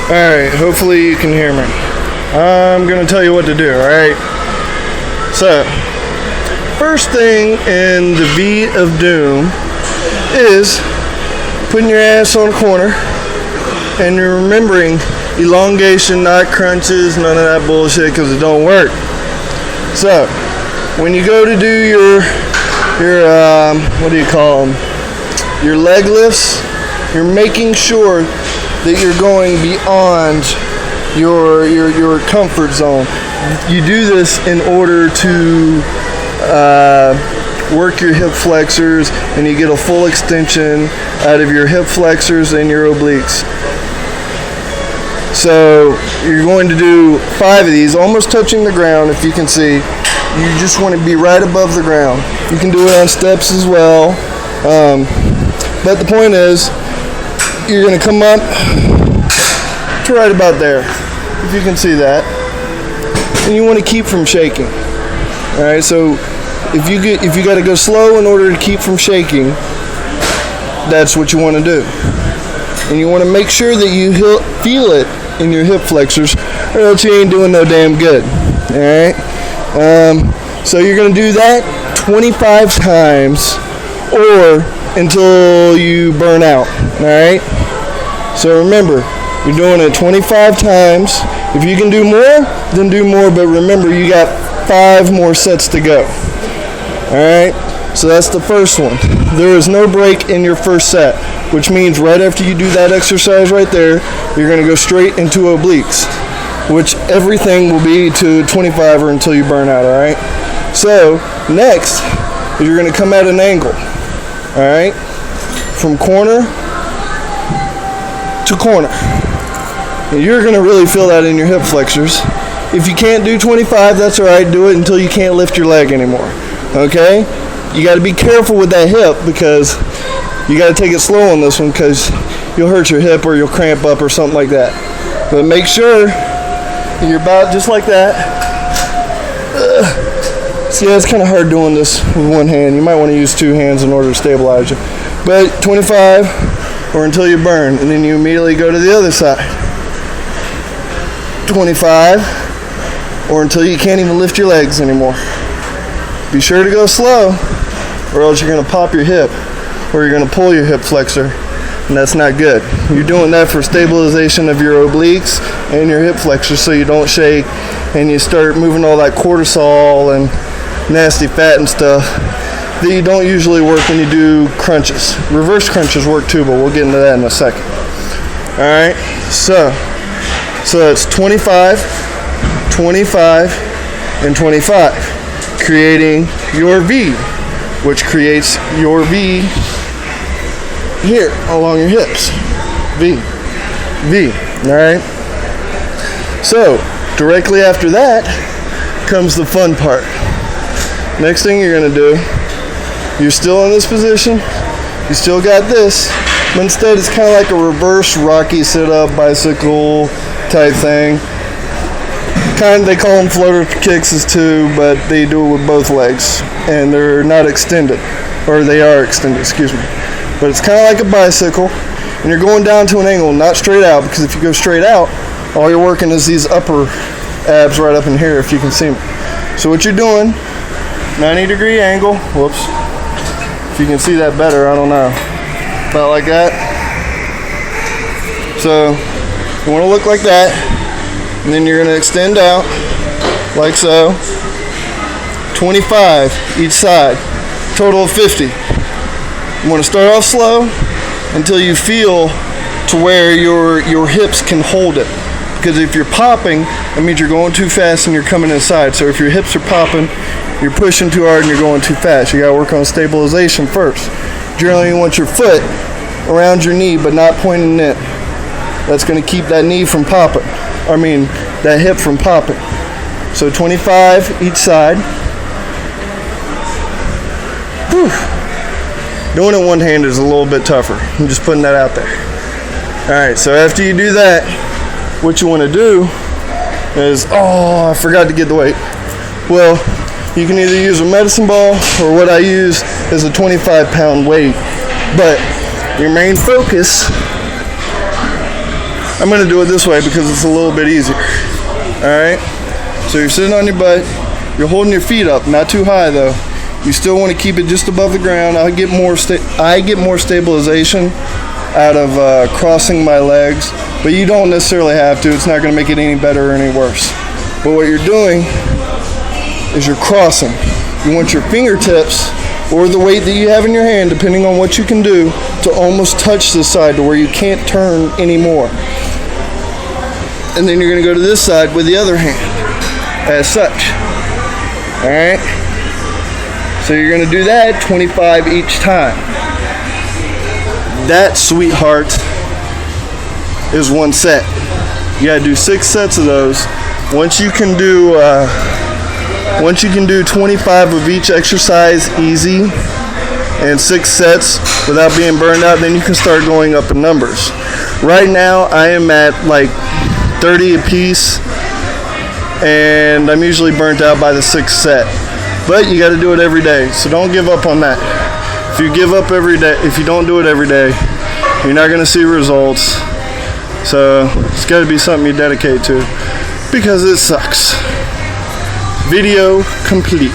Alright, hopefully you can hear me. I'm going to tell you what to do, alright? So, first thing in the V of Doom is putting your ass on a corner and you're remembering elongation, not crunches, none of that bullshit, because it don't work. So, when you go to do your what do you call them? Your leg lifts, you're making sure that you're going beyond your comfort zone. You do this in order to work your hip flexors, and you get a full extension out of your hip flexors and your obliques. So you're going to do 5 of these, almost touching the ground. If you can see, you just want to be right above the ground. You can do it on steps as well, but the point is, you're going to come up to right about there, if you can see that, and you want to keep from shaking. All right, so if you got to go slow in order to keep from shaking, that's what you want to do, and you want to make sure that you feel it in your hip flexors, or else you ain't doing no damn good. All right, so you're going to do that 25 times, or until you burn out. All right, so remember, you're doing it 25 times. If you can do more, then do more, but remember, you got 5 more sets to go. All right, so that's the first one. There is no break in your first set, which means right after you do that exercise right there, you're going to go straight into obliques, which everything will be to 25 or until you burn out. All right, so next you're going to come at an angle. All right, from corner to corner. And you're going to really feel that in your hip flexors. If you can't do 25, that's all right. Do it until you can't lift your leg anymore. Okay? You got to be careful with that hip, because you got to take it slow on this one, because you'll hurt your hip or you'll cramp up or something like that. But make sure you're about just like that. See, it's kind of hard doing this with one hand. You might want to use 2 hands in order to stabilize you. But 25 or until you burn, and then you immediately go to the other side. 25 or until you can't even lift your legs anymore. Be sure to go slow, or else you're going to pop your hip, or you're going to pull your hip flexor, and that's not good. You're doing that for stabilization of your obliques and your hip flexors, so you don't shake and you start moving all that cortisol and nasty fat and stuff that you don't usually work when you do crunches. Reverse crunches work too, but we'll get into that in a second. All right, so it's 25, 25, and 25, creating your V, which creates your V here along your hips. V. All right. So directly after that comes the fun part. Next thing you're going to do, you're still in this position, you still got this, but instead it's kind of like a reverse Rocky sit-up bicycle type thing. They call them floater kicks too, but they do it with both legs, and they're not extended, or they are extended, excuse me. But it's kind of like a bicycle, and you're going down to an angle, not straight out, because if you go straight out, all you're working is these upper abs right up in here, if you can see me. So what you're doing, 90-degree angle, whoops, if you can see that better, I don't know, about like that. So you want to look like that, and then you're going to extend out like so, 25 each side, total of 50. You want to start off slow until you feel to where your hips can hold it, because if you're popping, that means you're going too fast and you're coming inside. So if your hips are popping, you're pushing too hard and you're going too fast. You got to work on stabilization first. Generally, you want your foot around your knee, but not pointing in. That's going to keep that knee from popping. That hip from popping. So 25 each side. Whew. Doing it one-handed is a little bit tougher. I'm just putting that out there. All right, so after you do that, what you want to do is, I forgot to get the weight. Well, you can either use a medicine ball, or what I use is a 25-pound weight. But your main focus I'm gonna do it this way because it's a little bit easier. All right. So you're sitting on your butt. You're holding your feet up, not too high though. You still want to keep it just above the ground. I get more stabilization out of crossing my legs, but you don't necessarily have to. It's not going to make it any better or any worse. But what you're doing is you're crossing. You want your fingertips or the weight that you have in your hand, depending on what you can do, to almost touch the side to where you can't turn anymore. And then you're going to go to this side with the other hand, as such. All right? So you're going to do that 25 each time. That, sweetheart, is one set. You got to do 6 sets of those. Once you can do 25 of each exercise easy and 6 sets without being burned out, then you can start going up in numbers. Right now I am at like 30 a piece, and I'm usually burnt out by the 6th set. But you got to do it every day, so don't give up on that. If you give up every day, if you don't do it every day, you're not going to see results. So it's got to be something you dedicate to, because it sucks. Video complete.